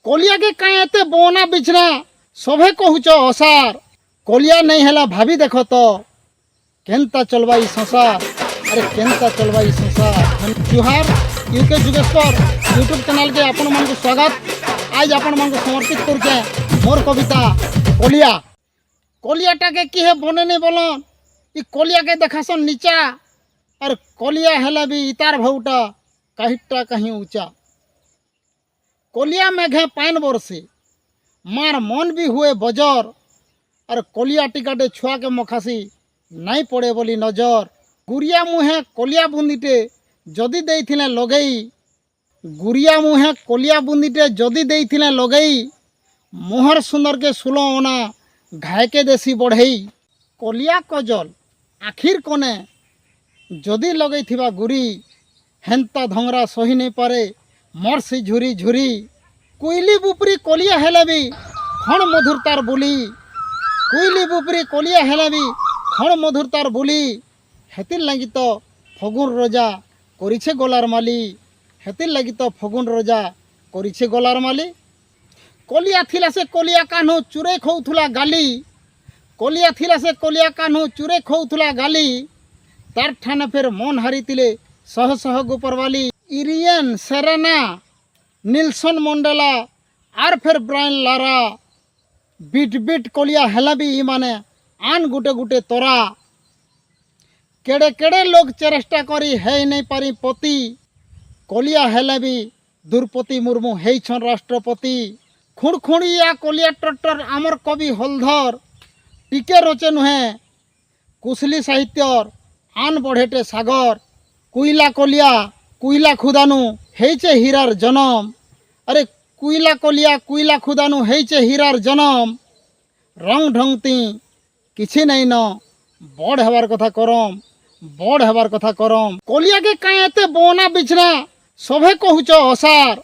कलिया के कहीं एते बोना बिछना सभे कहूच असार कलिया नहीं है भाभी देख तो केनता चलवा ई संसार। अरे केनता चलवा ई संसार। जुहार यूके जुगेश्वर यूट्यूब चैनल के आपण मन को स्वागत। आज आपण मन को समर्पित करके मोर कविता कलिया। कलियाटा के किहे बने नहीं बोलन ई कलिया के देखासन नीचा और कलिया हेला भी इतार भौटा कहिटा कहीं ऊंचा। कलिया मेघे पान बरसे मार मन भी हुए बजर और कलिया टिकाटे छुआ के मखासी नहीं पड़े बोली नजर। गुरिया मुहे कलिया बुंदीटे जदि देइथिले लगेई गुरिया मुहे कलिया बुंदीटे जदि देइथिले लगेई मोहर सुंदर के सुलो ओना घाय के देसी बढ़ई। कलिया कजल आखिर कोने जदि लगई थिबा गुरी हेंता धंगरा सही नहीं पारे मरसी झुरी झुरी। कोइली बुपरी कलिया हेले भी खण मधुरतार बोली कोइली बुपरी कलिया हेले भी खण मधुरतार बोली। हेतिर लगी तो फगुन रोजा करिछे गलार माली हेतिर लगी तो फगुन रोजा करिछे गलार माली। कलिया थिला से कलिया कान्हू चुरे खौथुला गाली कलिया थिला से कलिया कान्हू चुरे खौथुला गाली। तार ठाने फिर मन हारीतिले सह सह गोपरवाली। इरियन सेरेना निल्सन मंडेला और फिर ब्रायन लारा बीट बीट कलिया हेला भी इमाने आन गुटे गुटे तोरा। केड़े केड़े लोग चेष्टा करी है नहीं पारी पति कलिया हेला भी द्रौपदी मुर्मू है छन राष्ट्रपति। खुणखुणिया कलिया टट्टर आमर कवि हलधर टिके रोचे नुहे कुशली साहित्यर आन बढ़ेटे सागर। कुइला कलिया कुइला खुदानु हेचे हीरार जन्म। अरे कुइला कलिया कुइला खुदानु हेचे हीरार जन्म। रंग ढंगती किछि नहीं न बड़ हेबार कथा करम बड़ हेबार कथा करम। कलिया के कहीं एते बोना बिछना सभे कहूच असार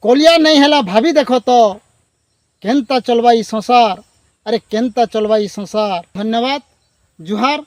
कलिया नहीं है भाभी देख तो केनता चलवा ई संसार। अरे केनता चलवा ई संसार। धन्यवाद। जुहार।